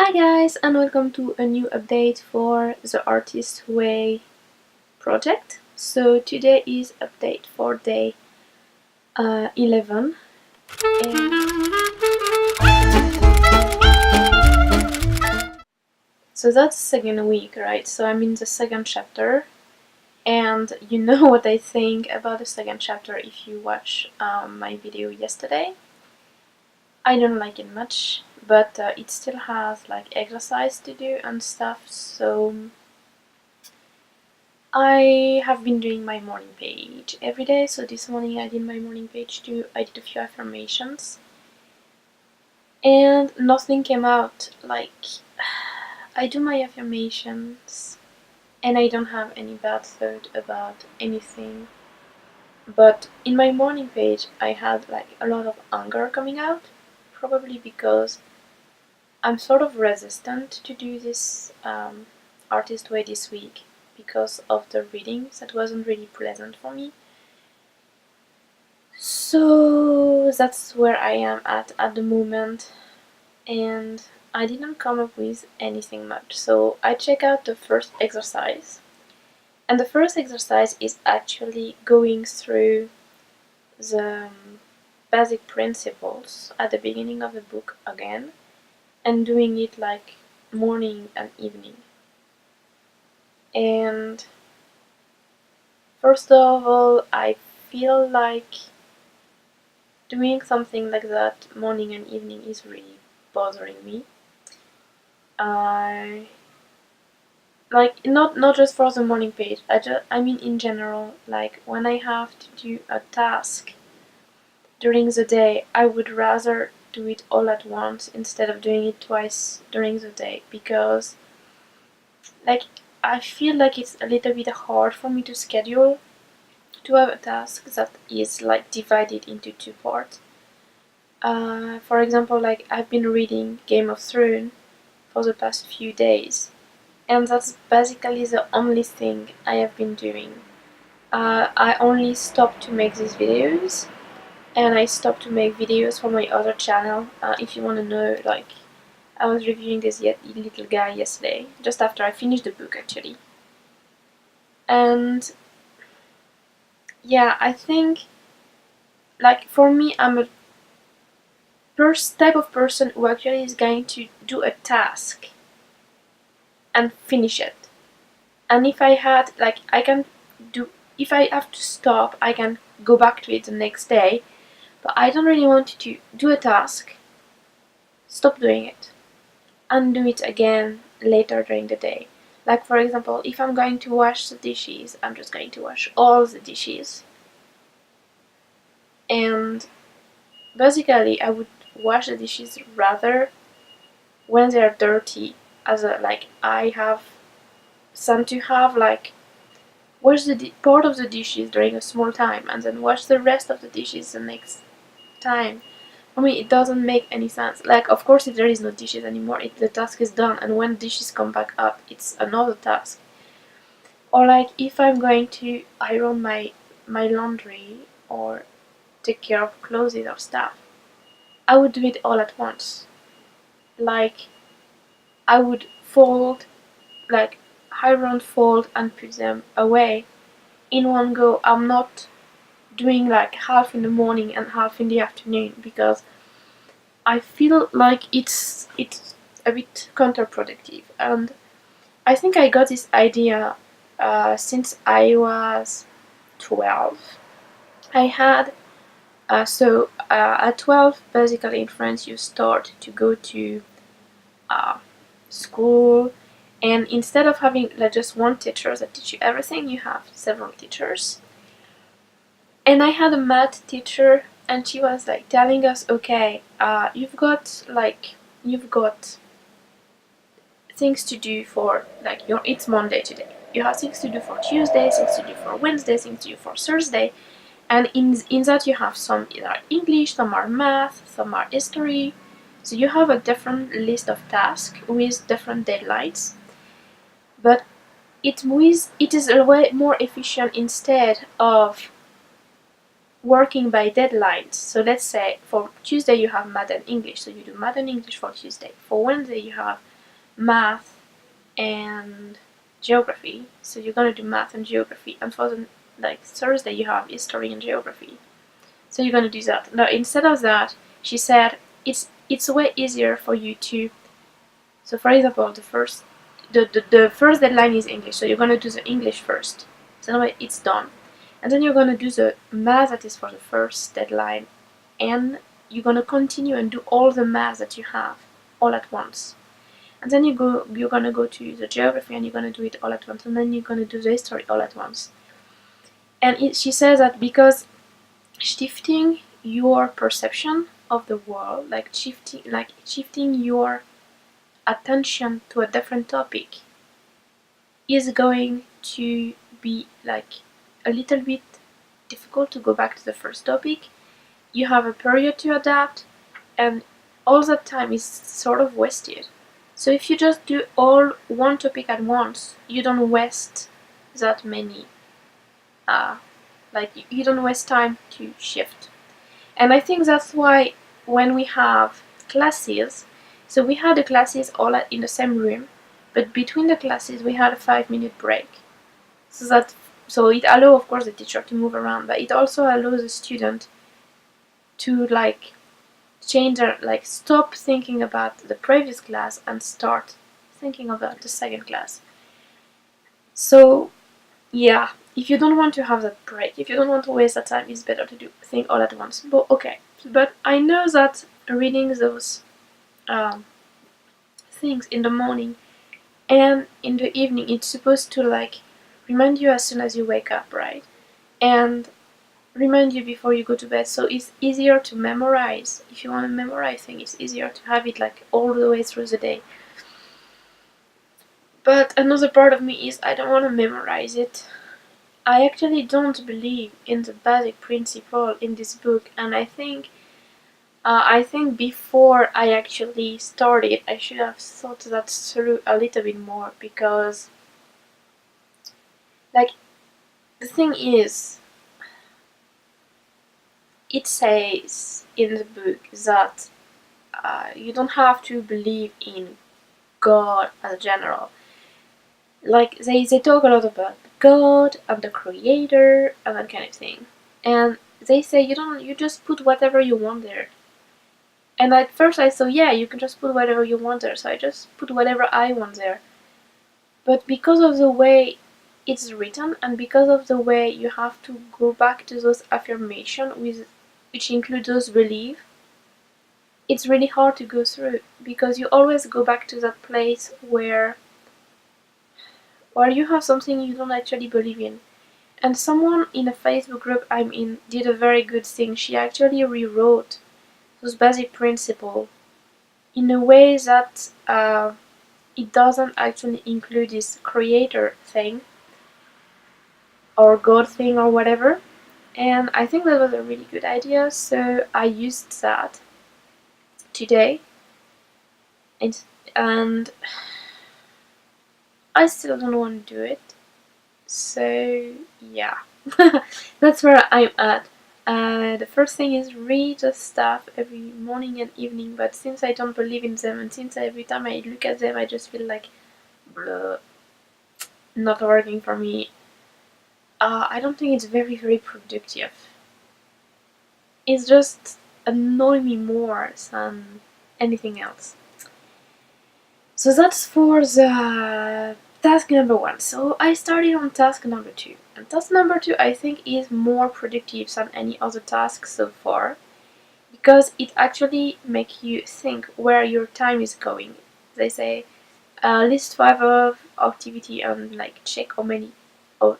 Hi guys, and welcome to a new update for the Artist Way project. So today is update for day 11 and so that's second week, right? So I'm in the second chapter, and you know what I think about the second chapter if you watch my video yesterday. I don't like it much, but it still has like exercise to do and stuff, so I have been doing my morning page every day. So this morning I did my morning page too. I did a few affirmations and nothing came out. Like, I do my affirmations and I don't have any bad thought about anything, but in my morning page I had like a lot of anger coming out, probably because I'm sort of resistant to do this artist way this week because of the readings that wasn't really pleasant for me. So that's where I am at the moment, and I didn't come up with anything much. So I check out the first exercise, and the first exercise is actually going through the basic principles at the beginning of the book again, and doing it like morning and evening. And first of all, I feel like doing something like that morning and evening is really bothering me. I like not just for the morning page. I mean in general, like when I have to do a task during the day, I would rather do it all at once instead of doing it twice during the day, because like I feel like it's a little bit hard for me to schedule to have a task that is like divided into two parts. For example, like I've been reading Game of Thrones for the past few days, and that's basically the only thing I have been doing. I only stopped to make these videos, and I stopped to make videos for my other channel. If you want to know, like, I was reviewing this little guy yesterday, just after I finished the book actually. And yeah, I think, like, for me, I'm a type of person who actually is going to do a task and finish it. And if I had, like, I can do, if I have to stop, I can go back to it the next day. But I don't really want to do a task, stop doing it, and do it again later during the day. Like, for example, if I'm going to wash the dishes, I'm just going to wash all the dishes. And basically, I would wash the dishes rather when they are dirty, as a, like, I have some to have, like, wash the part of the dishes during a small time and then wash the rest of the dishes the next time. For me, it doesn't make any sense. Like, of course, if there is no dishes anymore, the task is done, and when dishes come back up, it's another task. Or like, if I'm going to iron my laundry or take care of clothes or stuff, I would do it all at once. Like, I would fold, like, iron, fold, and put them away in one go. I'm not doing like half in the morning and half in the afternoon, because I feel like it's a bit counterproductive. And I think I got this idea since I was 12. I had at 12, basically in France, you start to go to uh, school, and instead of having like just one teacher that teach you everything, you have several teachers. And I had a math teacher, and she was like telling us, okay, you've got things to do for, like, it's Monday today. You have things to do for Tuesday, things to do for Wednesday, things to do for Thursday, and in that you have some are English, some are math, some are history. So you have a different list of tasks with different deadlines, but it is a way more efficient instead of working by deadlines. So let's say for Tuesday you have math and English, so you do math and English for Tuesday. For Wednesday you have math and geography. So you're gonna do math and geography, and for the Thursday you have history and geography. So you're gonna do that. Now instead of that, she said it's way easier for you to. So for example, the first deadline is English, so you're gonna do the English first. So that way it's done, and then you're gonna do the math that is for the first deadline, and you're gonna continue and do all the math that you have all at once. And then you're gonna go to the geography and you're gonna do it all at once, and then you're gonna do the history all at once. And she says that because shifting your perception of the world, shifting your attention to a different topic, is going to be a little bit difficult to go back to the first topic. You have a period to adapt, and all that time is sort of wasted. So if you just do all one topic at once, you don't waste that many. You don't waste time to shift. And I think that's why when we have classes, so we had the classes all in the same room, but between the classes we had a 5-minute break. So it allows, of course, the teacher to move around, but it also allows the student to change their stop thinking about the previous class and start thinking about the second class. So yeah, if you don't want to have that break, if you don't want to waste that time, it's better to do things all at once. But okay, but I know that reading those things in the morning and in the evening, it's supposed to remind you as soon as you wake up, right? And remind you before you go to bed, so it's easier to memorize. If you want to memorize things, it's easier to have it all the way through the day. But another part of me is I don't want to memorize it. I actually don't believe in the basic principle in this book, and I think before I actually started, I should have thought that through a little bit more, because the thing is, it says in the book that you don't have to believe in God as a general. They talk a lot about God and the creator and that kind of thing. And they say you just put whatever you want there. And at first I thought, yeah, you can just put whatever you want there, so I just put whatever I want there. But because of the way it's written, and because of the way you have to go back to those affirmations, which include those beliefs, it's really hard to go through, because you always go back to that place where you have something you don't actually believe in. And someone in a Facebook group I'm in did a very good thing. She actually rewrote those basic principles in a way that it doesn't actually include this creator thing or God thing or whatever. And I think that was a really good idea, so I used that today. And I still don't want to do it. So yeah, that's where I'm at. The first thing is read the stuff every morning and evening, but since I don't believe in them, and since every time I look at them I just feel like blah, not working for me, I don't think it's very, very productive. It's just annoying me more than anything else. So that's for the task number 1. So I started on task number 2. And task number 2 I think is more productive than any other task so far, because it actually makes you think where your time is going. They say list 5 of activity and check how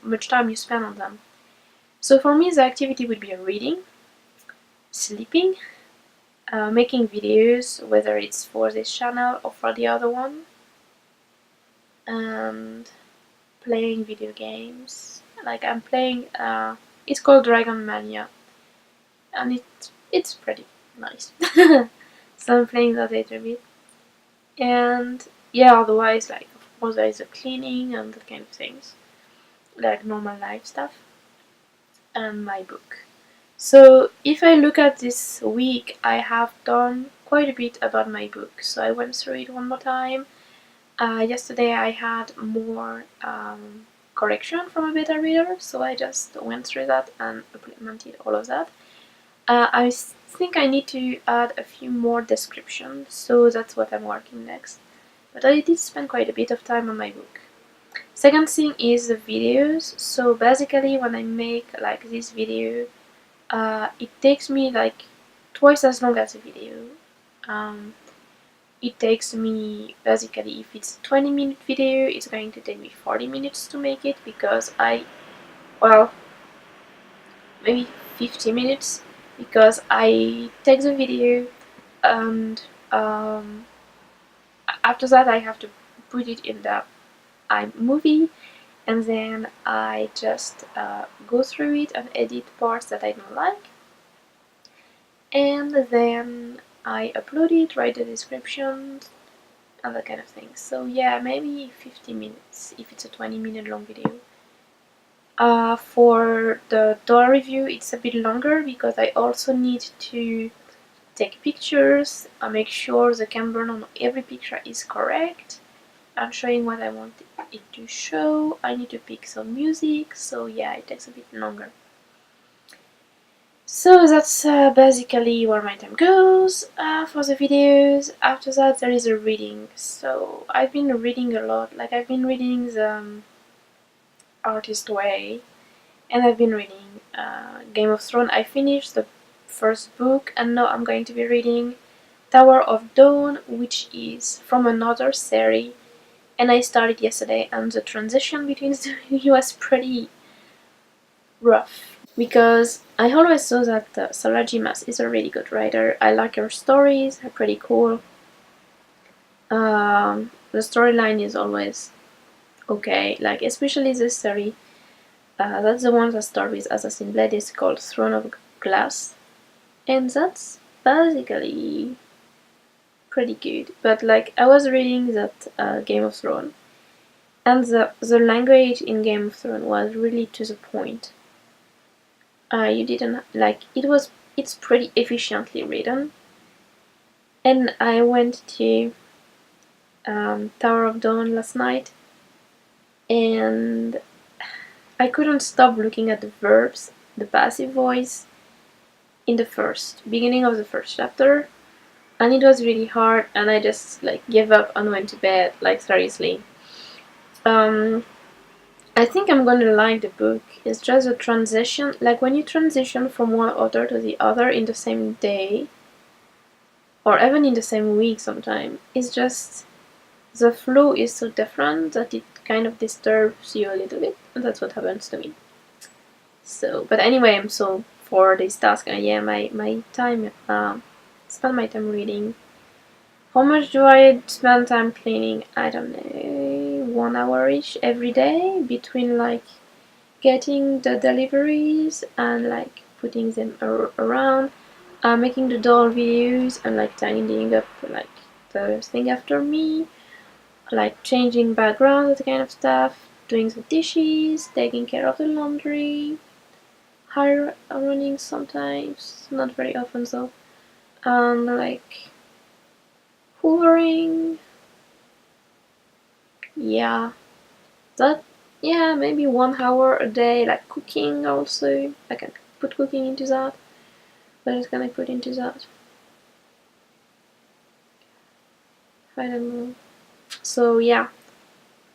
much time you spend on them. So for me the activity would be reading, sleeping, making videos, whether it's for this channel or for the other one, and playing video games. I'm playing, it's called Dragon Mania, and it's pretty nice. So I'm playing that a little bit. And yeah, otherwise, of course, there is the cleaning and that kind of things, normal life stuff, and my book. So if I look at this week, I have done quite a bit about my book. So I went through it one more time. Yesterday I had more correction from a beta reader, so I just went through that and implemented all of that. I think I need to add a few more descriptions, so that's what I'm working next. But I did spend quite a bit of time on my book. Second thing is the videos. So basically when I make like this video, it takes me like twice as long as a video. It takes me, basically, if it's a 20-minute video, it's going to take me 40 minutes to make it, because well, maybe 50 minutes, because I take the video and after that I have to put it in the iMovie, and then I just go through it and edit parts that I don't like, and then I upload it, write the description, and that kind of thing. So yeah, maybe 50 minutes if it's a 20-minute long video. For the doll review, it's a bit longer because I also need to take pictures, make sure the camera on every picture is correct and showing what I want it to show. I need to pick some music, so yeah, it takes a bit longer. So that's basically where my time goes for the videos. After that there is a reading. So I've been reading a lot. Like I've been reading the Artist Way, and I've been reading Game of Thrones. I finished the first book, and now I'm going to be reading Tower of Dawn, which is from another series, and I started yesterday, and the transition between the two was pretty rough, because I always saw that Sarah J. Maas is a really good writer. I like her stories, they're pretty cool. The storyline is always okay, like especially this series. That's the one that starts with Assassin's Blade, is called Throne of Glass, and that's basically pretty good. But like I was reading that Game of Thrones, and the language in Game of Thrones was really to the point. You didn't like it's pretty efficiently written. And I went to Tower of Dawn last night, and I couldn't stop looking at the verbs, the passive voice, in the beginning of the first chapter, and it was really hard, and I just like gave up and went to bed, like seriously. I think I'm gonna like the book. It's just a transition, like when you transition from one author to the other in the same day, or even in the same week sometimes, it's just the flow is so different that it kind of disturbs you a little bit, and that's what happens to me. So, but anyway, so for this task, yeah, my time, spend my time reading. How much do I spend time cleaning? I don't know, 1 hour-ish every day, between like getting the deliveries and like putting them around, making the doll videos, and like tidying up like the thing after me, like changing background, that kind of stuff, doing the dishes, taking care of the laundry, hair running sometimes, not very often though, and like hoovering. Yeah, that, yeah, maybe 1 hour a day. Like cooking also, I can put cooking into that. What else can I put into that? I don't know. So yeah,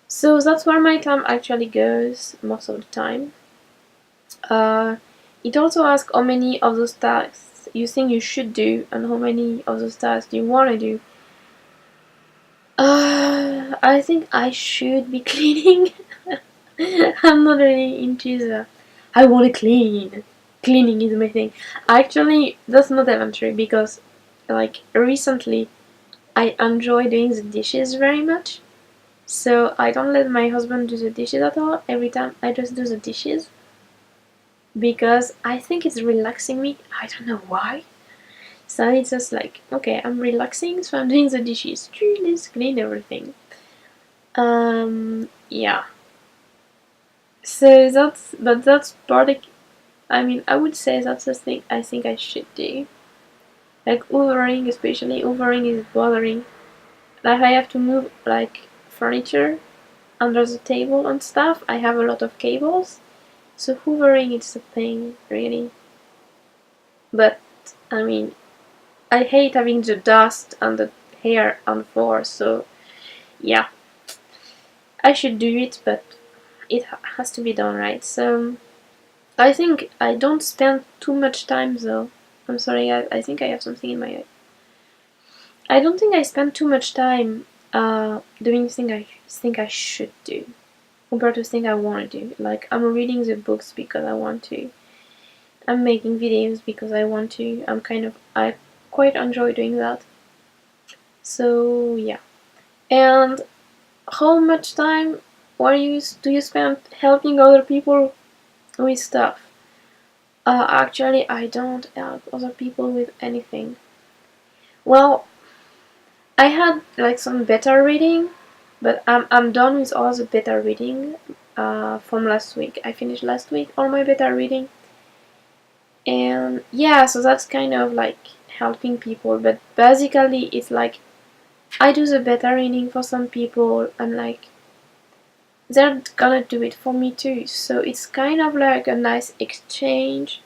so that's where my time actually goes most of the time. It also asks how many of those tasks you think you should do and how many of those tasks you want to do. I think I should be cleaning. I'm not really into the I want to clean. Cleaning is my thing. Actually, that's not even true, because like recently I enjoy doing the dishes very much. So I don't let my husband do the dishes at all. Every time I just do the dishes, because I think it's relaxing me. I don't know why. So it's just like, okay, I'm relaxing, so I'm doing the dishes. Let's clean everything. Yeah. So that's part of, I mean, I would say that's the thing I think I should do. Like hoovering, especially hoovering is bothering. Like I have to move like furniture under the table and stuff. I have a lot of cables, so hoovering is a thing, really. But, I mean, I hate having the dust and the hair on the floor, so yeah. I should do it, but it has to be done right. So I think I don't spend too much time though. I'm sorry, I think I have something in my eye. I don't think I spend too much time doing things I think I should do compared to things I want to do. Like, I'm reading the books because I want to. I'm making videos because I want to. I quite enjoy doing that. So yeah. And how much time do you spend helping other people with stuff? Actually, I don't help other people with anything. Well, I had like some beta reading, but I'm done with all the beta reading from last week. I finished last week all my beta reading, and yeah, so that's kind of like helping people. But basically, it's like I do the beta reading for some people, and like they're gonna do it for me too. So it's kind of like a nice exchange.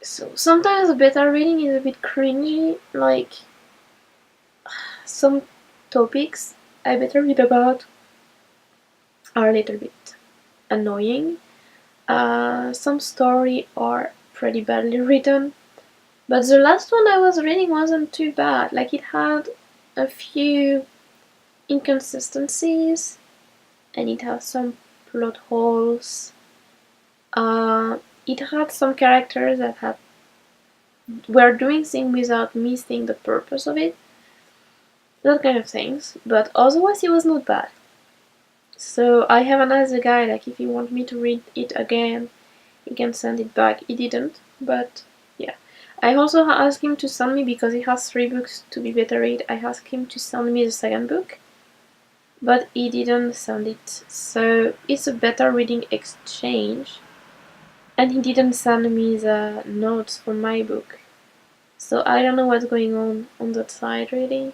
So sometimes the beta reading is a bit cringy, like some topics I better read about are a little bit annoying. Some story are pretty badly written, but the last one I was reading wasn't too bad. Like, it had a few inconsistencies and it had some plot holes. It had some characters that were doing things without me seeing the purpose of it. That kind of things. But otherwise, it was not bad. So I have asked the guy, like, if he wants me to read it again, he can send it back. He didn't, but yeah. I also asked him to send me, because he has 3 books to be beta read, I asked him to send me the second book, but he didn't send it. So it's a beta reading exchange, and he didn't send me the notes for my book. So I don't know what's going on that side, really,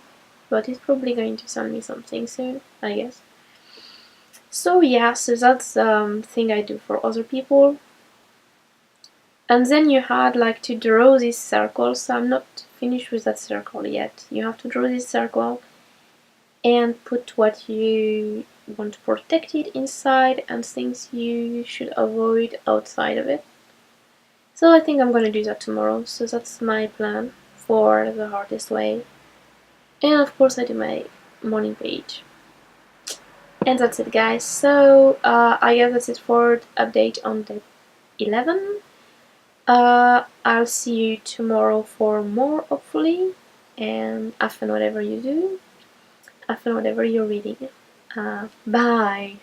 but he's probably going to send me something soon, I guess. So yeah, so that's thing I do for other people. And then you had like to draw this circle, so I'm not finished with that circle yet. You have to draw this circle and put what you want protected inside and things you should avoid outside of it. So I think I'm gonna do that tomorrow, so that's my plan for the hardest way. And of course I do my morning page. And that's it, guys. So I guess that's it for the update on the 11. I'll see you tomorrow for more, hopefully. And have fun whatever you do. Have fun whatever you're reading. Bye.